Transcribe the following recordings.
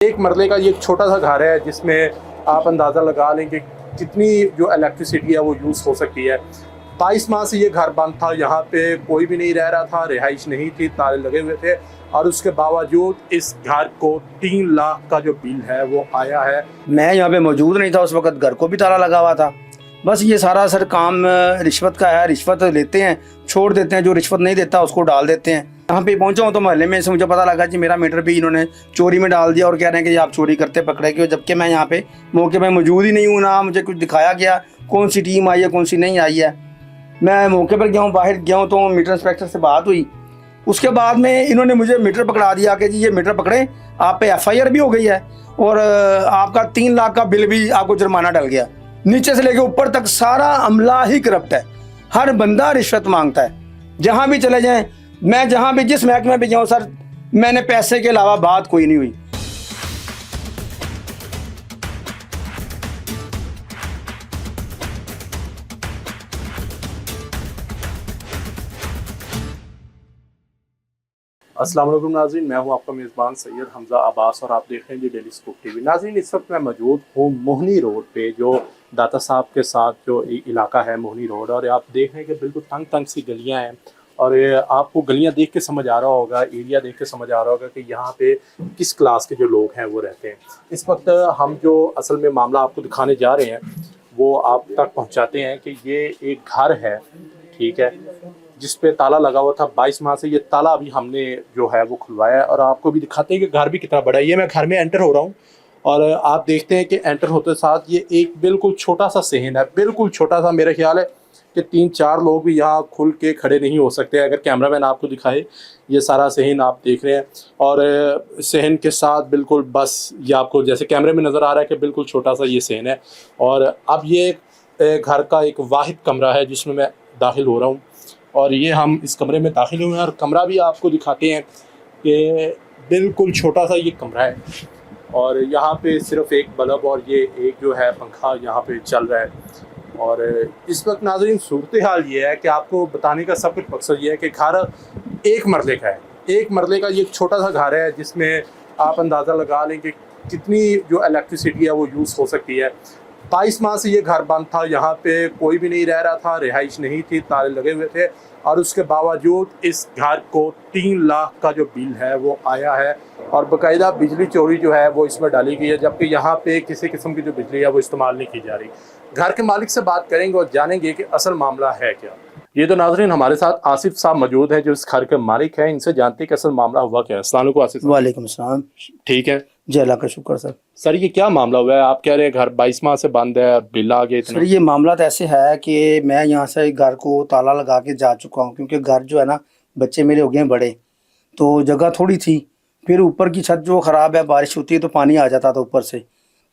एक मरले का ये एक छोटा सा घर है जिसमें आप अंदाज़ा लगा लें कि कितनी जो इलेक्ट्रिसिटी है वो यूज़ हो सकती है। 22 माह से ये घर बंद था, यहाँ पे कोई भी नहीं रह रहा था, रिहाइश नहीं थी, ताले लगे हुए थे और उसके बावजूद इस घर को 3 लाख का जो बिल है वो आया है। मैं यहाँ पे मौजूद नहीं था उस वक्त, घर को भी ताला लगा हुआ था। बस ये सारा सर काम रिश्वत का है, रिश्वत लेते हैं, छोड़ देते हैं, जो रिश्वत नहीं देता उसको डाल देते हैं। यहाँ पे पहुँचा हूँ तो मोहल्ले में से मुझे पता लगा कि मेरा मीटर भी इन्होंने चोरी में डाल दिया और कह रहे हैं कि आप चोरी करते पकड़े गए, जबकि मैं यहाँ पे मौके पे मौजूद ही नहीं हूँ, ना मुझे कुछ दिखाया गया कौन सी टीम आई है कौन सी नहीं आई है। मैं मौके पर गया हूँ, बाहर गया हूँ तो मीटर इंस्पेक्टर से बात हुई। उसके बाद में इन्होंने मुझे मीटर पकड़ा दिया कि जी ये मीटर पकड़े, आप पे FIR भी हो गई है और आपका 3 लाख का बिल भी आपको जुर्माना डल गया। नीचे से लेके ऊपर तक सारा अमला ही करप्ट है, हर बंदा रिश्वत मांगता है। जहाँ भी चले जाएं, मैं जहाँ भी जिस महकमे में जाऊँ सर, मैंने पैसे के अलावा बात कोई नहीं हुई। अस्सलाम वालेकुम नाज़रीन, मैं हूं आपका मेज़बान सैयद हमज़ा अब्बास और आप देख रहे हैं जी डेली स्कूप टीवी। नाज़रीन, इस वक्त मैं मौजूद हूं मोहनी रोड पे, जो दाता साहब के साथ जो इलाका है मोहनी रोड, और आप देख रहे हैं कि बिल्कुल तंग तंग सी गलियां हैं और आपको गलियां देख के समझ आ रहा होगा, एरिया देख के समझ आ रहा होगा कि यहाँ पे किस क्लास के जो लोग हैं वो रहते हैं। इस वक्त हम जो असल में मामला आपको दिखाने जा रहे हैं वो आप तक पहुँचाते हैं कि ये एक घर है, ठीक है, जिस पे ताला लगा हुआ था 22 माह से। ये ताला अभी हमने जो है वो खुलवाया है और आपको भी दिखाते हैं कि घर भी कितना बड़ा है। ये मैं घर में एंटर हो रहा हूँ और आप देखते हैं कि एंटर होते साथ ये एक बिल्कुल छोटा सा सहन है, बिल्कुल छोटा सा। मेरा ख्याल है कि 3-4 लोग भी यहाँ खुल के खड़े नहीं हो सकते। अगर कैमरामैन आपको दिखाए, ये सारा सहन आप देख रहे हैं और सहन के साथ बिल्कुल बस ये आपको जैसे कैमरे में नज़र आ रहा है कि बिल्कुल छोटा सा ये सहन है। और अब ये घर का एक वाहिद कमरा है जिसमें मैं दाखिल हो रहा हूँ और ये हम इस कमरे में दाखिल हुए हैं और कमरा भी आपको दिखाते हैं कि बिल्कुल छोटा सा ये कमरा है और यहाँ पे सिर्फ एक बल्ब और ये एक जो है पंखा यहाँ पे चल रहा है। और इस वक्त नाज़रीन सूरत हाल ये है कि आपको बताने का सब कुछ मकसद ये है कि घर एक मरले का है। एक मरले का ये एक छोटा सा घर है जिसमें आप अंदाज़ा लगा लें कि कितनी जो इलेक्ट्रिसिटी है वो यूज़ हो सकती है। 22 माह से ये घर बंद था, यहाँ पे कोई भी नहीं रह रहा था, रिहाइश नहीं थी, ताले लगे हुए थे और उसके बावजूद इस घर को 3 लाख का जो बिल है वो आया है और बाकायदा बिजली चोरी जो है वो इसमें डाली गई है, जबकि यहाँ पे किसी किस्म की जो बिजली है वो इस्तेमाल नहीं की जा रही। घर के मालिक से बात करेंगे और जानेंगे कि असल मामला है क्या। ये तो नाज़रीन हमारे साथ आसिफ साहब मौजूद है जो इस घर के मालिक हैं, इनसे जानते हैं कि असल मामला हुआ क्या है। अस्सलाम वालेकुम आसिफ साहब। वालेकुम अस्सलाम। ठीक है जी, अल्लाह का शुक्र सर। सर, ये क्या मामला हुआ है? आप कह रहे हैं घर 22 माह से बंद है और बिल आ गया सर, ये मामला तो ऐसे है कि मैं यहाँ से घर को ताला लगा के जा चुका हूँ, क्योंकि घर जो है ना, बच्चे मेरे हो गए हैं बड़े, तो जगह थोड़ी थी। फिर ऊपर की छत जो ख़राब है, बारिश होती है तो पानी आ जाता था ऊपर से,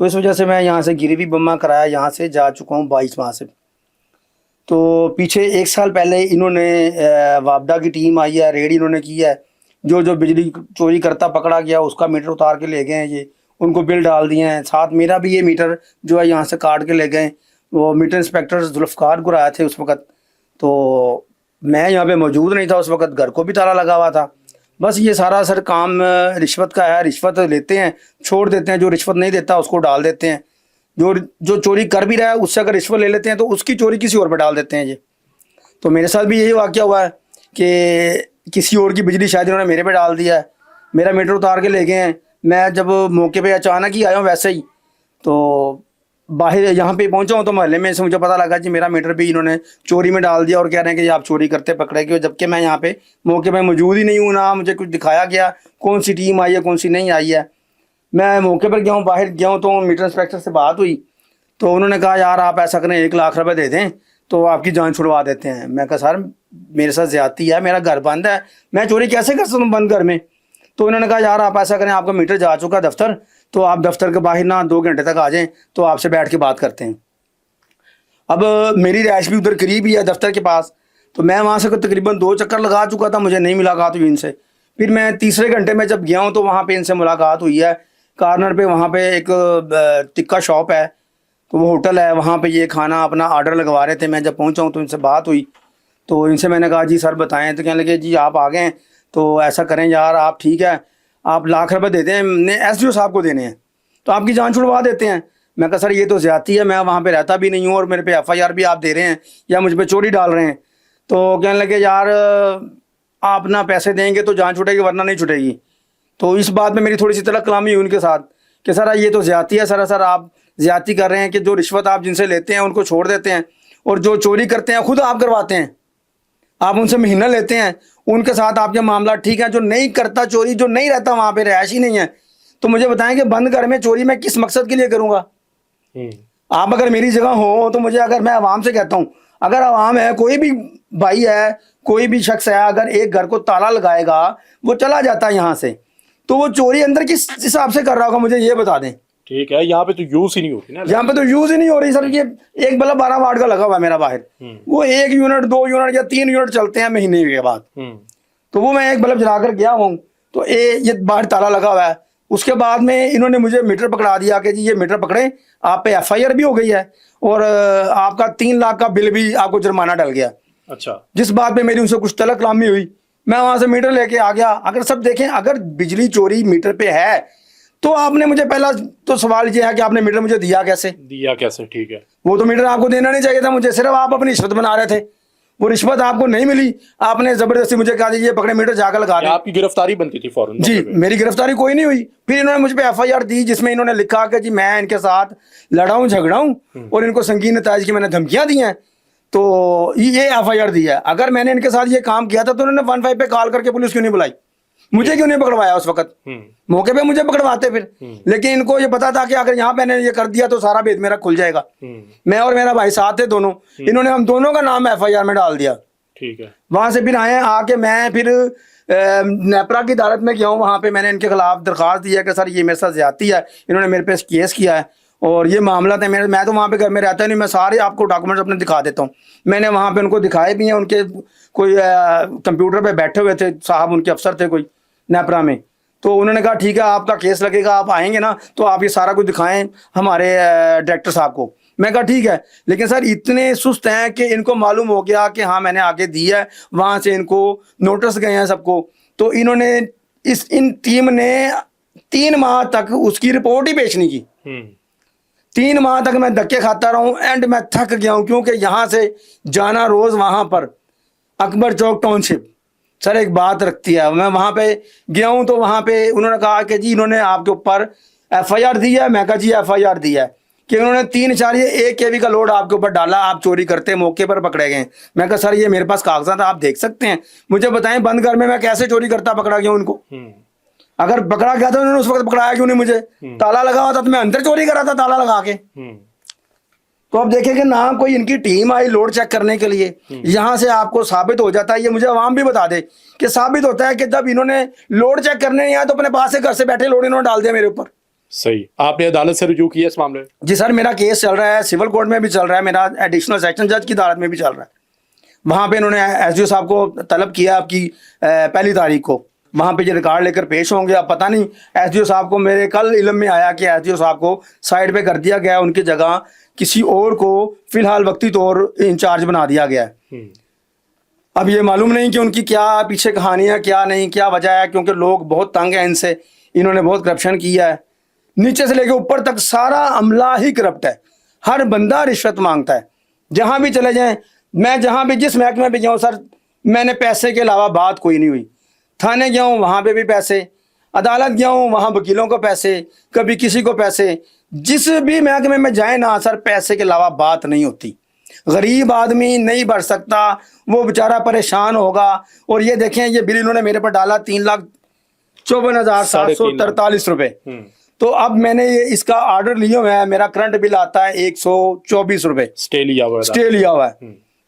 तो इस वजह से मैं यहाँ से गिरवी बम्मा कराया, यहाँ से जा चुका हूँ 22 माह से। तो पीछे 1 साल पहले इन्होंने वापडा की टीम आई है, रेड इन्होंने की है, जो जो बिजली चोरी करता पकड़ा गया उसका मीटर उतार के ले गए हैं, ये उनको बिल डाल दिए हैं। साथ मेरा भी ये मीटर जो है यहाँ से काट के ले गए। वो मीटर इंस्पेक्टर जुल्फ़कार गुराया थे उस वक़्त, तो मैं यहाँ पे मौजूद नहीं था उस वक़्त, घर को भी ताला लगा हुआ था। बस ये सारा सर काम रिश्वत का है, रिश्वत लेते हैं, छोड़ देते हैं, जो रिश्वत नहीं देता उसको डाल देते हैं। जो चोरी कर भी रहा है उससे अगर रिश्वत ले लेते हैं तो उसकी चोरी किसी और पर डाल देते हैं ये। तो मेरे साथ भी यही वाक़या हुआ है कि किसी और की बिजली शायद इन्होंने मेरे पे डाल दिया है, मेरा मीटर उतार के ले गए हैं। मैं जब मौके पे अचानक ही आया हूँ वैसे ही, तो बाहर यहाँ पे पहुँचा हूँ तो मोहल्ले में से मुझे पता लगा कि मेरा मीटर भी इन्होंने चोरी में डाल दिया और कह रहे हैं कि आप चोरी करते पकड़े गए, जबकि मैं यहाँ पे मौके पे मौजूद ही नहीं हूँ, ना मुझे कुछ दिखाया गया कौन सी टीम आई है कौन सी नहीं आई है। मैं मौके पर गया हूँ, बाहर गया हूँ तो मीटर इंस्पेक्टर से बात हुई, तो उन्होंने कहा यार आप ऐसा करें 1 लाख रुपए दे दें तो आपकी जान छुड़वा देते हैं। मैं कहा सर मेरे साथ ज़्यादती है, मेरा घर बंद है, मैं चोरी कैसे कर सकता हूँ बंद घर में। तो इन्होंने कहा यार आप ऐसा करें, आपका मीटर जा चुका दफ्तर, तो आप दफ्तर के बाहर ना 2 घंटे तक आ जाएं तो आपसे बैठ के बात करते हैं। अब मेरी रहाइश भी उधर करीब ही है दफ्तर के पास, तो मैं वहाँ से तकरीबन 2 चक्कर लगा चुका था, मुझे नहीं मुलाकात हुई इनसे। फिर मैं तीसरे घंटे में जब गया हूँ तो वहाँ पे इनसे मुलाकात हुई है कार्नर पे। वहाँ पे एक टिक्का शॉप है, तो वो होटल है, वहाँ पे ये खाना अपना ऑर्डर लगवा रहे थे। मैं जब पहुँचा हूँ तो इनसे बात हुई, तो इनसे मैंने कहा जी सर बताएं, तो कहने लगे जी आप आ गए, तो ऐसा करें यार आप ठीक है, आप लाख रुपए देते हैं, हमने एसडीओ साहब को देने हैं, तो आपकी जान छुड़वा देते हैं। मैं कहा सर ये तो ज्यादती है, मैं वहाँ पे रहता भी नहीं हूँ और मेरे पे एफआईआर भी आप दे रहे हैं या मुझ पे चोरी डाल रहे हैं। तो कहने लगे यार आप ना पैसे देंगे तो जान छूटेगी वरना नहीं छूटेगी। तो इस बात में मेरी थोड़ी सी तलक कलामी हुई उनके साथ कि सर ये तो ज्यादती है, सर आप ज्यादती कर रहे हैं कि जो रिश्वत आप जिनसे लेते हैं उनको छोड़ देते हैं और जो चोरी करते हैं खुद आप करवाते हैं, आप उनसे महीना लेते हैं, उनके साथ आपके मामला ठीक है। जो नहीं करता चोरी, जो नहीं रहता वहाँ पे, रहायश ही नहीं है, तो मुझे बताएं कि बंद घर में चोरी मैं किस मकसद के लिए करूँगा। आप अगर मेरी जगह हो तो मुझे, अगर मैं आवाम से कहता हूँ, अगर आवाम है, कोई भी भाई है, कोई भी शख्स है, अगर एक घर को ताला लगाएगा, वो चला जाता है यहाँ से, तो वो चोरी अंदर किस हिसाब से कर रहा होगा मुझे ये बता दें। ठीक है, यहाँ पे तो यूज ही नहीं होती ना, यहाँ पे तो यूज ही नहीं हो रही सर। ये एक बल्ब 12 वाट का लगा हुआ है मेरा बाहर, वो 1 यूनिट 2 यूनिट या 3 यूनिट चलते हैं महीने के बाद। तो वो मैं एक बल्ब जलाकर गया हूँ तो ये बाहर ताला लगा हुआ है। उसके बाद में इन्होंने मुझे मीटर पकड़ा दिया कि जी ये मीटर पकड़े, आप पे एफआईआर भी हो गई है और आपका 3 लाख का बिल भी आपको जुर्माना डल गया। अच्छा। जिस बात पे मेरी उनसे कुछ तलक कलामी हुई, मैं वहां से मीटर लेके आ गया। अगर सब देखें, अगर बिजली चोरी मीटर पे है तो आपने मुझे, पहला तो सवाल ये है कि आपने मीटर मुझे दिया कैसे? ठीक है, वो तो मीटर आपको देना नहीं चाहिए था मुझे, सिर्फ आप अपनी रिश्वत बना रहे थे। वो रिश्वत आपको नहीं मिली, आपने जबरदस्ती मुझे कहा ये पकड़े मीटर जाकर लगा दे। आपकी गिरफ्तारी बनती थी फौरन? जी, मेरी गिरफ्तारी कोई नहीं हुई। फिर इन्होंने मुझ पे एफआईआर दी जिसमें इन्होंने लिखा कि जी मैं इनके साथ लड़ा हूं, झगड़ा हूं और इनको संगीन नताइज की मैंने धमकियां दी हैं, तो ये एफआईआर दी है। अगर मैंने इनके साथ ये काम किया था तो उन्होंने 15 पे कॉल करके पुलिस क्यों नहीं बुलाई? मुझे क्यों नहीं पकड़वाया उस वक्त? मौके पे मुझे पकड़वाते फिर। लेकिन इनको ये पता था कि अगर यहाँ मैंने ये कर दिया तो सारा भेद मेरा खुल जाएगा। मैं और मेरा भाई साथ थे दोनों, इन्होंने हम दोनों का नाम एफआईआर में डाल दिया। ठीक है। वहां से फिर आए, आके मैं फिर नेपरा की अदालत में गया हूँ। वहां पे मैंने इनके खिलाफ दरखास्त दी है कि सर ये मेरे साथ ज्यादती है, इन्होंने मेरे पे केस किया है और ये मामला था मेरे। मैं तो वहाँ पे घर में रहता नहीं, मैं सारे आपको डॉक्यूमेंट्स अपने दिखा देता हूँ। मैंने वहाँ पे उनको दिखाए भी हैं, उनके कोई कंप्यूटर पे बैठे हुए थे साहब, उनके अफसर थे कोई नेपरा में। तो उन्होंने कहा ठीक है आपका केस लगेगा, आप आएंगे ना तो आप ये सारा कुछ दिखाएं हमारे डायरेक्टर साहब को। मैं कहा ठीक है, लेकिन सर इतने सुस्त हैं कि इनको मालूम हो गया कि हाँ मैंने आगे दी है, वहाँ से इनको नोटिस गए हैं सबको। तो इन्होंने इन टीम ने 3 माह तक उसकी रिपोर्ट ही पेश नहीं की। 3 माह तक मैं धक्के खाता रहा हूँ, एंड मैं थक गया हूँ क्योंकि यहाँ से जाना रोज वहाँ पर अकबर चौक टाउनशिप सर एक बात रखती है। मैं वहाँ पे गया हूँ तो वहाँ पे उन्होंने कहा कि जी इन्होंने आपके ऊपर एफआईआर दी है। मैं कहा जी एफआईआर दी है कि उन्होंने 3.1 kV का लोड आपके ऊपर डाला, आप चोरी करते मौके पर पकड़े गए। मैं कहा सर ये मेरे पास कागजात आप देख सकते हैं, मुझे बताएं बंद घर में मैं कैसे चोरी करता पकड़ा गया उनको? अगर पकड़ा गया था उन्होंने उस वक्त पकड़ाया क्यों नहीं मुझे? ताला लगा हुआ था तो मैं अंदर चोरी कर रहा था ताला लगा के। तो अब देखें कि ना कोई इनकी टीम आई लोड चेक करने के लिए, यहाँ से आपको साबित हो जाता है, ये मुझे आवाम भी बता दे कि साबित होता है कि जब इन्होंने लोड चेक करने नहीं आया तो अपने पास से घर से बैठे लोड इन्होंने डाल दिया मेरे ऊपर। सही। आपने अदालत से रुजू किया इस मामले में? जी सर, मेरा केस चल रहा है, सिविल कोर्ट में भी चल रहा है, मेरा एडिशनल सेक्शन जज की अदालत में भी चल रहा है। वहाँ पे इन्होंने एसडीओ साहब को तलब किया आपकी 1 तारीख को, वहाँ पे ये रिकॉर्ड लेकर पेश होंगे। अब पता नहीं एसडीओ साहब को, मेरे कल इल्म में आया कि एसडीओ साहब को साइड पे कर दिया गया, उनकी जगह किसी और को फिलहाल वक्ती तौर इंचार्ज बना दिया गया है। अब ये मालूम नहीं कि उनकी क्या पीछे कहानी है, क्या नहीं, क्या वजह है, क्योंकि लोग बहुत तंग हैं इनसे। इन्होंने बहुत करप्शन किया है, नीचे से लेकर ऊपर तक सारा अमला ही करप्ट है, हर बंदा रिश्वत मांगता है। जहाँ भी चले जाएं, मैं जहाँ भी जिस महकमे में जाऊँ सर, मैंने पैसे के अलावा बात कोई नहीं हुई। थाने गया हूँ वहाँ पे भी पैसे, अदालत गया हूँ वहाँ वकीलों को पैसे, कभी किसी को पैसे, जिस भी महकमे में जाए ना सर पैसे के अलावा बात नहीं होती। गरीब आदमी नहीं बढ़ सकता, वो बेचारा परेशान होगा। और ये देखें ये बिल इन्होंने मेरे पर डाला 3,54,743 रुपए। तो अब मैंने ये इसका ऑर्डर लिया हुआ है, मेरा करंट बिल आता है 124 रुपए, स्टे लिया हुआ है।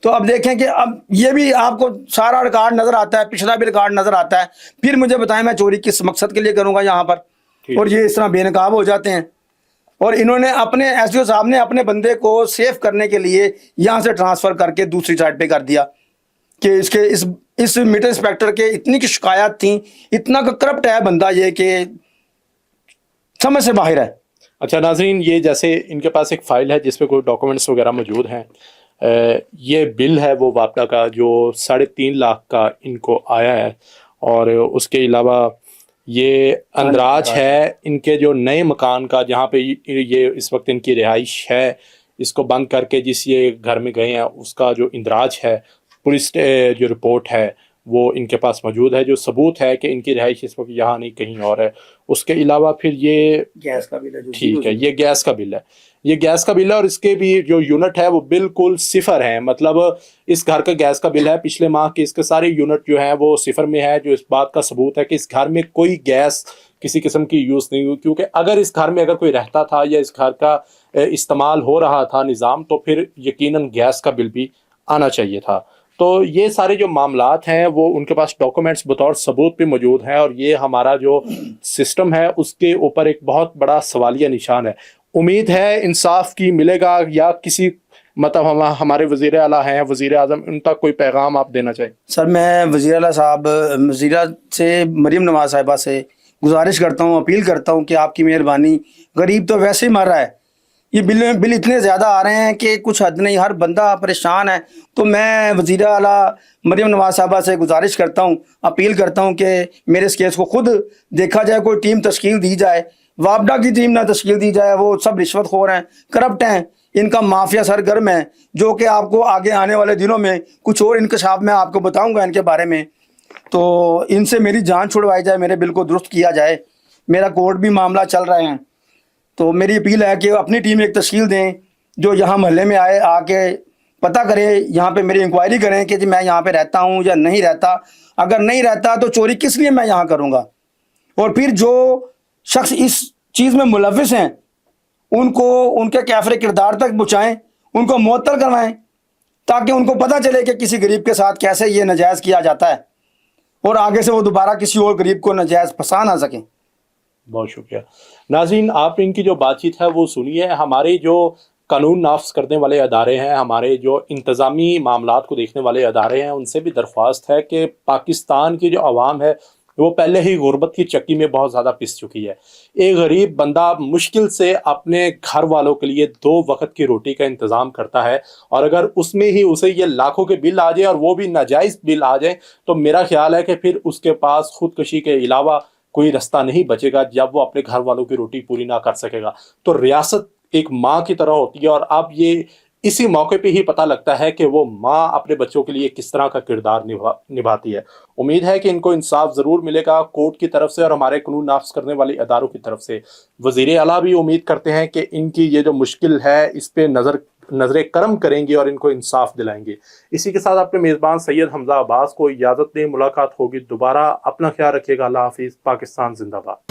तो अब देखें कि अब ये भी आपको सारा रिकॉर्ड नजर आता है, पिछला भी रिकॉर्ड नजर आता है। फिर मुझे बताएं मैं चोरी किस मकसद के लिए करूंगा यहाँ पर? और ये इस तरह बेनकाब हो जाते हैं। और इन्होंने अपने एसडीओ साहब ने अपने बंदे को सेफ करने के लिए यहाँ से ट्रांसफर करके दूसरी साइड पे कर दिया कि इसके इस मीटर इंस्पेक्टर के इतनी की शिकायत थी, इतना करप्ट है बंदा ये कि समझ से बाहर है। अच्छा नाजरीन, ये जैसे इनके पास एक फाइल है जिसमें कोई डॉक्यूमेंट्स वगैरह मौजूद हैं। ये बिल है वो वापडा का जो 3.5 लाख का इनको आया है, और उसके अलावा ये अंदराज है इनके जो नए मकान का, जहाँ पे ये इस वक्त इनकी रिहाइश है, इसको बंद करके जिस ये घर में गए हैं उसका जो इंदराज है, पुलिस जो रिपोर्ट है वो इनके पास मौजूद है, जो सबूत है कि इनकी रिहाइश इस वक्त यहाँ नहीं कहीं और है। उसके अलावा फिर ये गैस का बिल है, ठीक है, ये गैस का बिल है, ये गैस का बिल है, और इसके भी जो यूनिट है वो बिल्कुल सिफर है। मतलब इस घर का गैस का बिल है पिछले माह के, इसके सारे यूनिट जो हैं वो सिफर में है, जो इस बात का सबूत है कि इस घर में कोई गैस किसी किस्म की यूज़ नहीं हुई। क्योंकि अगर इस घर में अगर कोई रहता था या इस घर का इस्तेमाल हो रहा था निज़ाम, तो फिर यकीनन गैस का बिल भी आना चाहिए था। तो ये सारे जो मामलात हैं वो उनके पास डॉक्यूमेंट्स बतौर सबूत भी मौजूद हैं, और ये हमारा जो सिस्टम है उसके ऊपर एक बहुत बड़ा सवालिया निशान है। उम्मीद है इंसाफ की मिलेगा, या किसी मतलब हमारे वज़ीर आला हैं, वज़ीर आज़म, उन तक कोई पैगाम आप देना चाहें? सर मैं वज़ीर आला साहब, वज़ीरा से, मरीम नवाज़ साहिबा से गुजारिश करता हूँ, अपील करता हूँ कि आपकी मेहरबानी, गरीब तो वैसे ही मर रहा है, ये बिल इतने ज़्यादा आ रहे हैं कि कुछ हद नहीं, हर बंदा परेशान है। तो मैं वज़ीर आला मरीम नवाज़ साहिबा से गुजारिश करता हूँ, अपील करता हूँ कि मेरे इस केस को खुद देखा जाए, कोई टीम तश्कील दी जाए, वापडा की टीम ना तश्कील दी जाए, वो सब रिश्वतखोर हैं, करप्ट हैं, इनका माफिया सरगर्म है, जो कि आपको आगे आने वाले दिनों में कुछ और इंकशाफ मैं आपको बताऊँगा इनके बारे में। तो इनसे मेरी जान छुड़वाई जाए, मेरे बिल को दुरुस्त किया जाए, मेरा कोर्ट भी मामला चल रहे हैं। तो मेरी अपील है कि अपनी टीम एक तश्कील दें, जो यहाँ मोहल्ले में आए, आके पता करें, यहाँ पे मेरी इंक्वायरी करें कि जी मैं यहाँ पे रहता हूँ या नहीं रहता, अगर नहीं रहता तो चोरी किस लिए मैं यहाँ करूँगा, और फिर जो शख्स इस चीज़ में मुलविस हैं उनको उनके कैफरे किरदार तक पहुँचाएँ, उनको मुअत्तल करवाएँ, ताकि उनको पता चले कि किसी गरीब के साथ कैसे ये नाजायज़ किया जाता है, और आगे से वो दोबारा किसी और गरीब को नाजायज़ फंसा ना सकें। बहुत शुक्रिया। नाज़रीन, आपने इनकी जो बातचीत है वो सुनी है। हमारे जो कानून नाफ्ज़ करने वाले अदारे हैं, हमारे जो इंतज़ामी मामलात को देखने वाले अदारे हैं, उनसे भी दरख्वास्त है कि पाकिस्तान की जो आवाम है वो पहले ही गुर्बत की चक्की में बहुत ज़्यादा पिस चुकी है। एक गरीब बंदा मुश्किल से अपने घर वालों के लिए 2 वक्त की रोटी का इंतज़ाम करता है, और अगर उसमें ही उसे ये लाखों के बिल आ जाए, और वो भी नाजायज़ बिल आ जाए, तो मेरा ख्याल है कि फिर उसके पास खुदकशी के अलावा कोई रास्ता नहीं बचेगा जब वो अपने घर वालों की रोटी पूरी ना कर सकेगा। तो रियासत एक माँ की तरह होती है, और अब ये इसी मौके पे ही पता लगता है कि वो माँ अपने बच्चों के लिए किस तरह का किरदार निभाती है। उम्मीद है कि इनको इंसाफ ज़रूर मिलेगा कोर्ट की तरफ से और हमारे कानून नाफ्ज़ करने वाले अदारों की तरफ से। वज़ीर आला भी उम्मीद करते हैं कि इनकी ये जो मुश्किल है इस पे नजर करम करेंगे और इनको इंसाफ दिलाएंगे। इसी के साथ अपने मेज़बान सैयद हमजा अब्बास को इजाज़त दें। मुलाकात होगी दोबारा। अपना ख्याल रखिएगा। अल्लाह हाफिज़। पाकिस्तान जिंदाबाद।